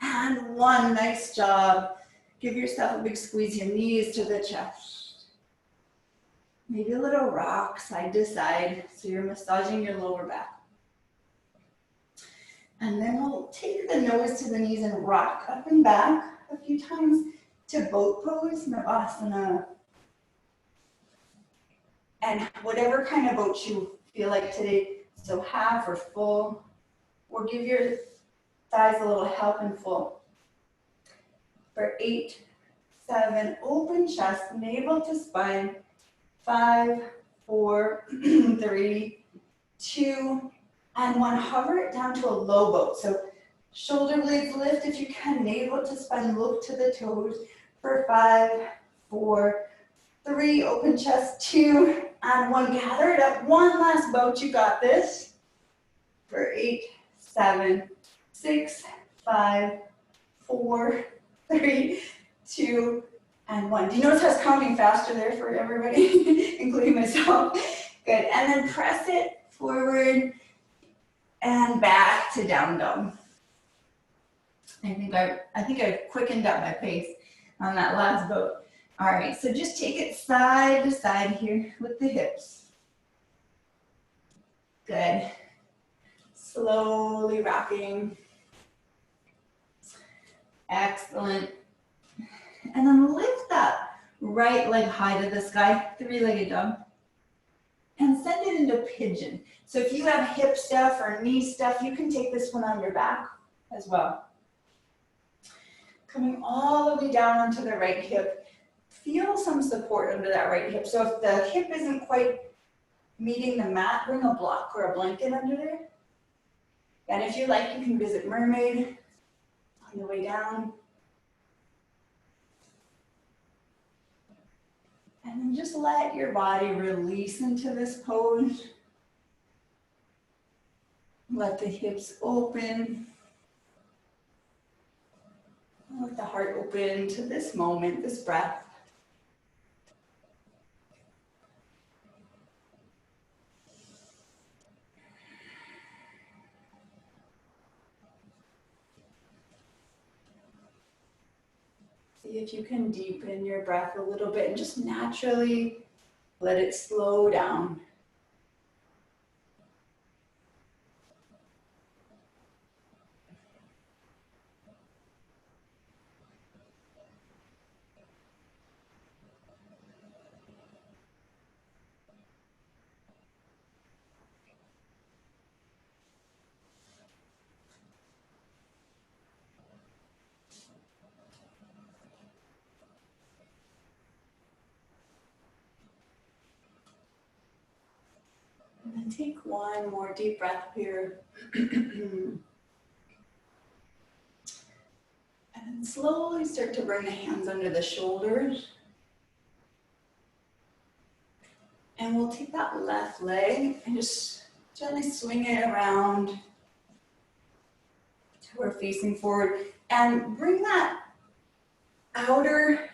and 1. Nice job. Give yourself a big squeeze here. Knees to the chest. Maybe a little rock side to side. So you're massaging your lower back. And then we'll take the nose to the knees and rock up and back a few times to boat pose, Navasana. And whatever kind of boat you feel like today, so half or full, or give your thighs a little help and full. For 8, 7, open chest, navel to spine. 5, 4, 3, 2, and 1. Hover it down to a low boat. So shoulder blades lift if you can, navel to spine, look to the toes. For 5, 4, 3, open chest, 2, and 1. Gather it up. 1 last boat. You got this. For 8, 7, 6, 5, 4, 3, 2, and 1. Do you notice I was counting faster there for everybody, including myself? Good. And then press it forward and back to down dog. I think I quickened up my pace on that last boat. All right, so just take it side to side here with the hips. Good. Slowly rocking. Excellent. And then lift that right leg high to the sky, 3-legged dog. And send it into pigeon. So if you have hip stuff or knee stuff, you can take this one on your back as well. Coming all the way down onto the right hip. Feel some support under that right hip. So if the hip isn't quite meeting the mat, bring a block or a blanket under there. And if you like, you can visit mermaid on the way down. And then just let your body release into this pose. Let the hips open. Let the heart open to this moment, this breath. See if you can deepen your breath a little bit and just naturally let it slow down. And take one more deep breath here. And slowly start to bring the hands under the shoulders. And we'll take that left leg and just gently swing it around so we're facing forward. And bring that outer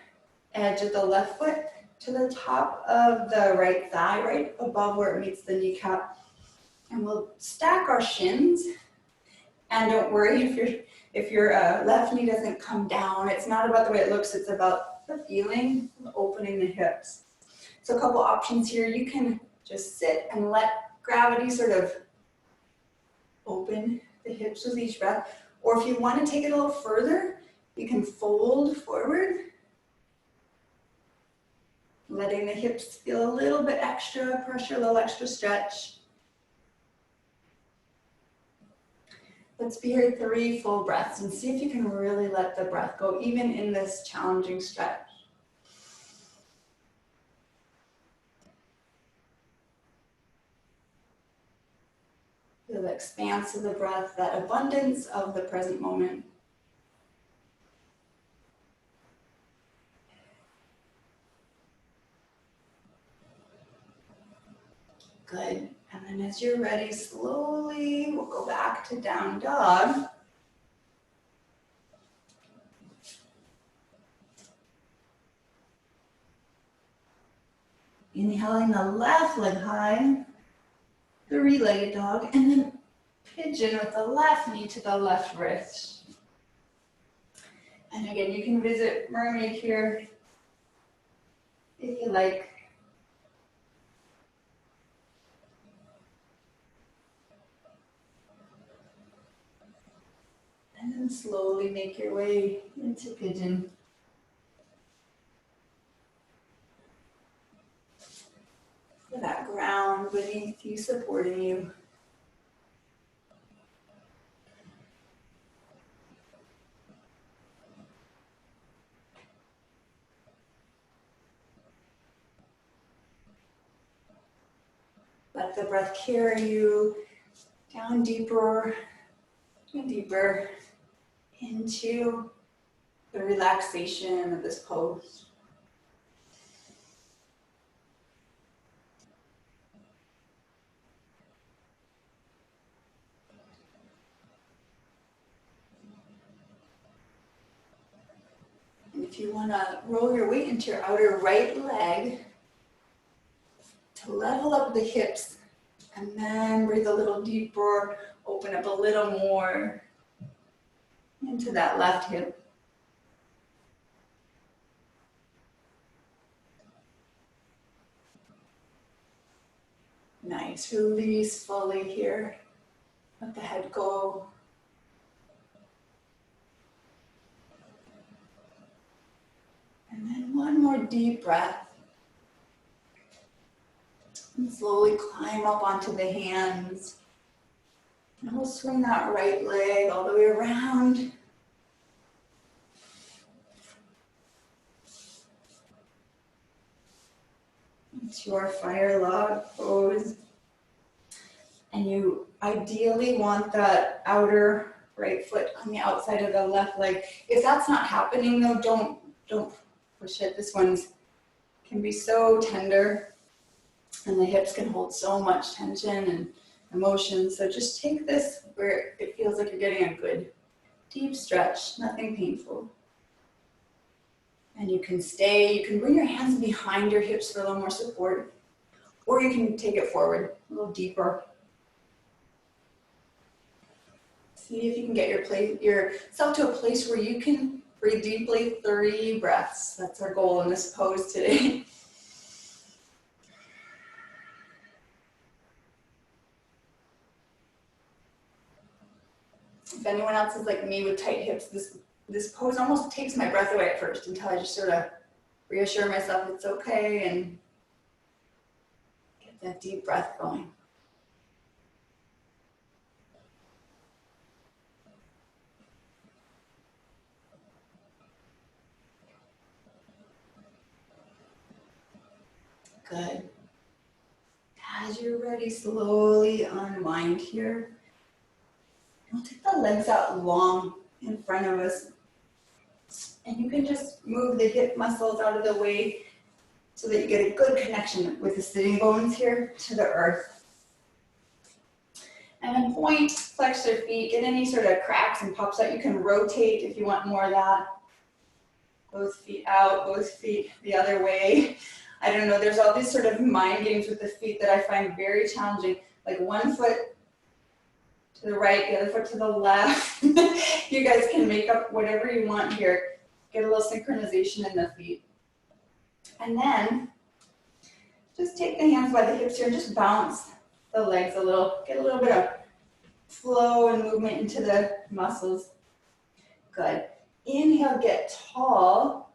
edge of the left foot to the top of the right thigh, right above where it meets the kneecap. And we'll stack our shins. And don't worry if your left knee doesn't come down. It's not about the way it looks, it's about the feeling of opening the hips. So a couple options here. You can just sit and let gravity sort of open the hips with each breath. Or if you want to take it a little further, you can fold forward, letting the hips feel a little bit extra pressure, a little extra stretch. Let's be here 3 full breaths and see if you can really let the breath go, even in this challenging stretch. Feel the expanse of the breath, that abundance of the present moment. Good. And then as you're ready, slowly we'll go back to down dog. Inhaling the left leg high, 3-legged dog, and then pigeon with the left knee to the left wrist. And again, you can visit mermaid here if you like. And then slowly make your way into pigeon. Feel that ground beneath you, supporting you. Let the breath carry you down deeper and deeper into the relaxation of this pose. And if you want to roll your weight into your outer right leg to level up the hips, and then breathe a little deeper, open up a little more into that left hip. Nice, release fully here. Let the head go. And then one more deep breath. And slowly climb up onto the hands. And we'll swing that right leg all the way around. It's your fire log pose. And you ideally want that outer right foot on the outside of the left leg. If that's not happening though, don't push it. This one's can be so tender and the hips can hold so much tension and emotion. So just take this where it feels like you're getting a good deep stretch, nothing painful. And you can stay, you can bring your hands behind your hips for a little more support, or you can take it forward a little deeper. See if you can get yourself to a place where you can breathe deeply, 3 breaths. That's our goal in this pose today. If anyone else is like me with tight hips, this pose almost takes my breath away at first until I just sort of reassure myself it's okay and get that deep breath going. Good. as you're ready, slowly unwind here. We'll take the legs out long in front of us. And you can just move the hip muscles out of the way so that you get a good connection with the sitting bones here to the earth. And then point, flex your feet, get any sort of cracks and pops out. You can rotate if you want more of that. Both feet out, both feet the other way. I don't know, there's all these sort of mind games with the feet that I find very challenging. Like one foot to the right, the other foot to the left. You guys can make up whatever you want here. Get a little synchronization in the feet. And then just take the hands by the hips here and just bounce the legs a little. Get a little bit of flow and movement into the muscles. Good. Inhale, get tall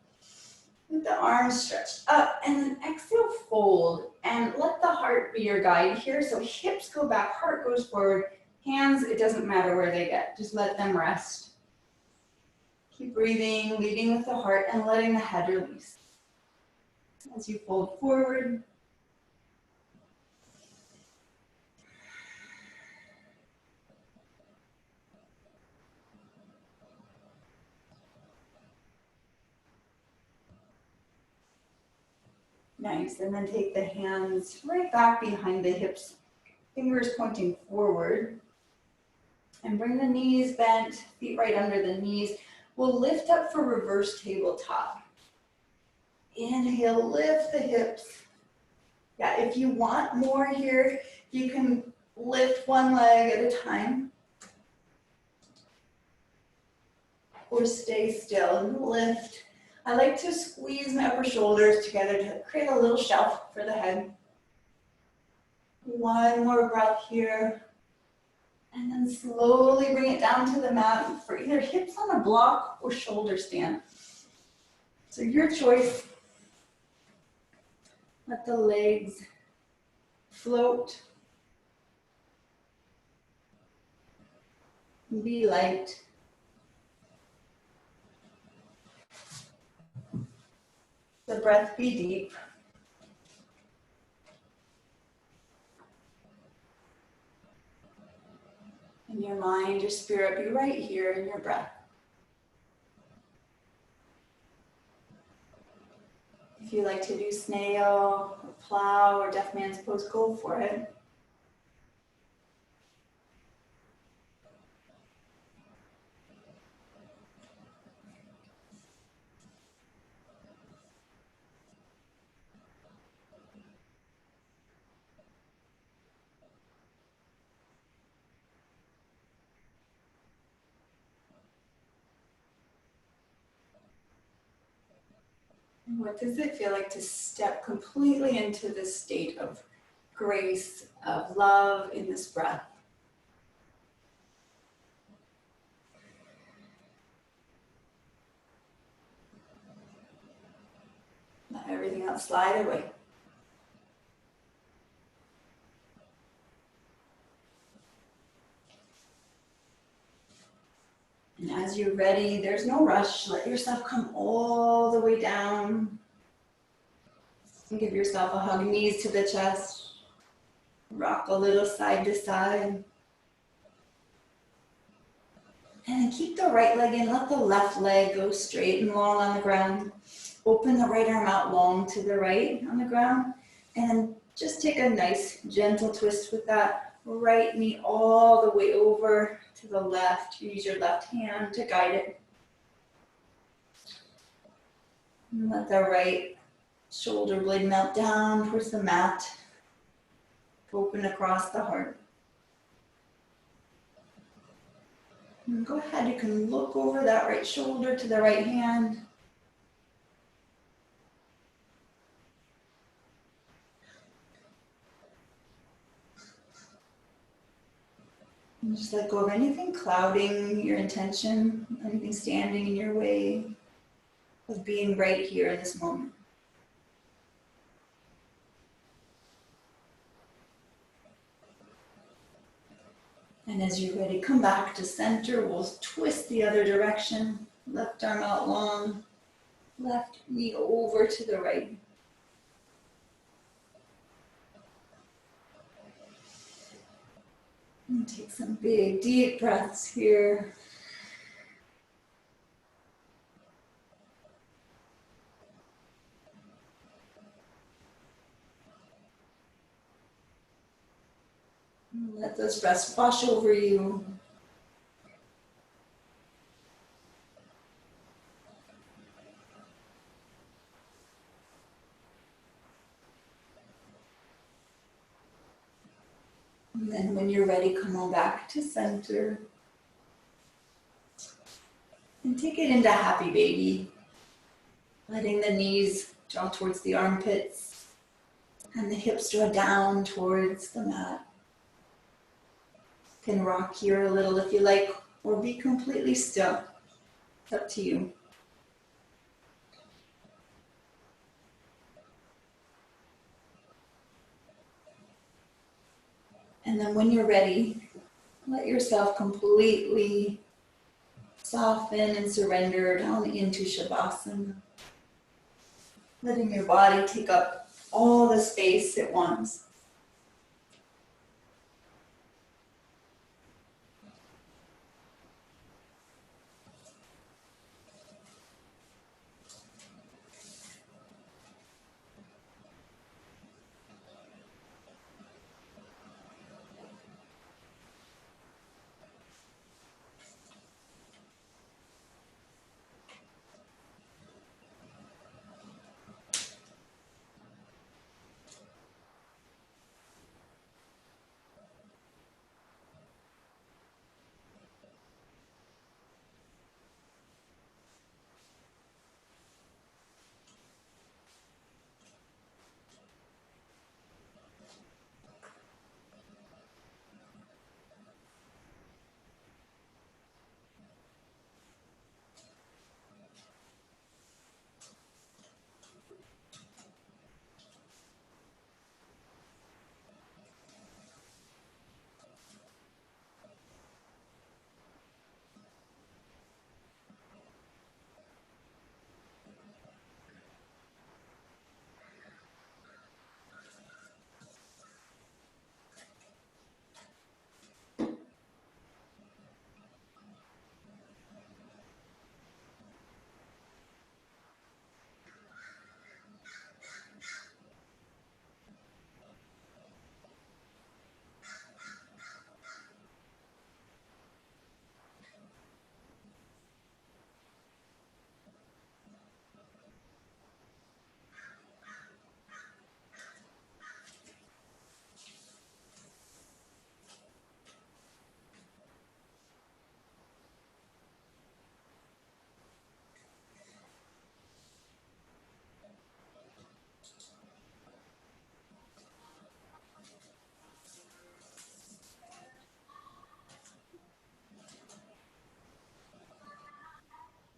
with the arms stretched up, and then exhale, fold, and let the heart be your guide here. So hips go back, heart goes forward, hands, it doesn't matter where they get, just let them rest. Keep breathing, leading with the heart and letting the head release. As you fold forward, nice, and then take the hands right back behind the hips, fingers pointing forward. And bring the knees bent, feet right under the knees. We'll lift up for reverse tabletop. Inhale, lift the hips. Yeah, if you want more here, you can lift one leg at a time. Or stay still and lift. I like to squeeze my upper shoulders together to create a little shelf for the head. One more breath here. And then slowly bring it down to the mat for either hips on a block or shoulder stand. So your choice. Let the legs float. Be light. The breath be deep. And your mind, your spirit be right here in your breath. If you like to do snail, or plow, or deaf man's pose, go for it. What does it feel like to step completely into this state of grace, of love in this breath? Let everything else slide away. And as you're ready, there's no rush. Let yourself come all the way down. And give yourself a hug, knees to the chest. Rock a little side to side. And then keep the right leg in. Let the left leg go straight and long on the ground. Open the right arm out long to the right on the ground. And then just take a nice gentle twist with that right knee all the way over to the left. Use your left hand to guide it. And let the right shoulder blade melt down towards the mat. Open across the heart. And go ahead, you can look over that right shoulder to the right hand. And just let go of anything clouding your intention, anything standing in your way of being right here in this moment. And as you're ready, come back to center. We'll twist the other direction. Left arm out long, left knee over to the right. And take some big, deep breaths here. Let those breaths wash over you. And then when you're ready, come on back to center. And take it into happy baby. Letting the knees draw towards the armpits and the hips draw down towards the mat. You can rock here a little if you like, or be completely still. It's up to you. And then when you're ready, let yourself completely soften and surrender down into Shavasana. Letting your body take up all the space it wants.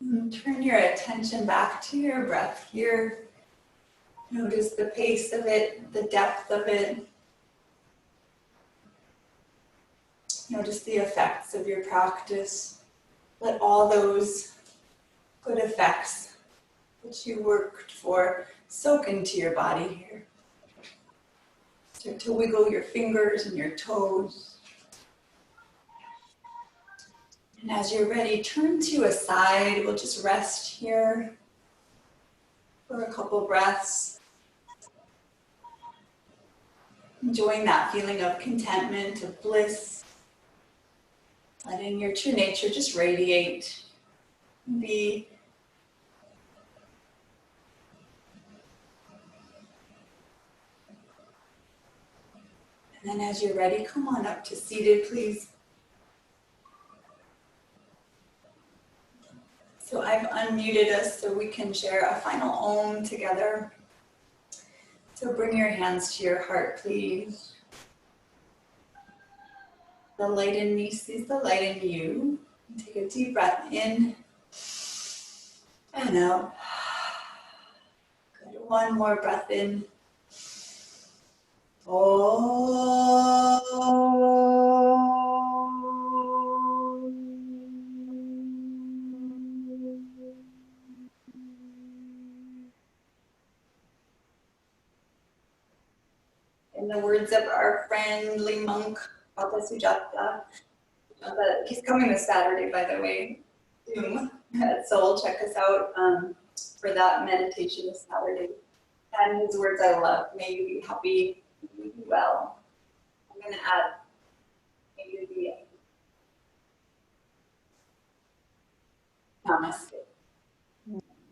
And turn your attention back to your breath here. Notice the pace of it, the depth of it. Notice the effects of your practice. Let all those good effects that you worked for soak into your body here. Start to wiggle your fingers and your toes. And as you're ready, turn to a side. We'll just rest here for a couple breaths. Enjoying that feeling of contentment, of bliss. Letting your true nature just radiate. Be. And then as you're ready, come on up to seated, please. So I've unmuted us so we can share a final Om together. So bring your hands to your heart, please. The light in me sees the light in you. Take a deep breath in and out. Good. One more breath in. In the words of our friendly monk, Sujata. But he's coming this Saturday, by the way, Zoom. So check us out for that meditation this Saturday. And his words I love. May you be happy, may you be well. I'm going to add, may you be namaste.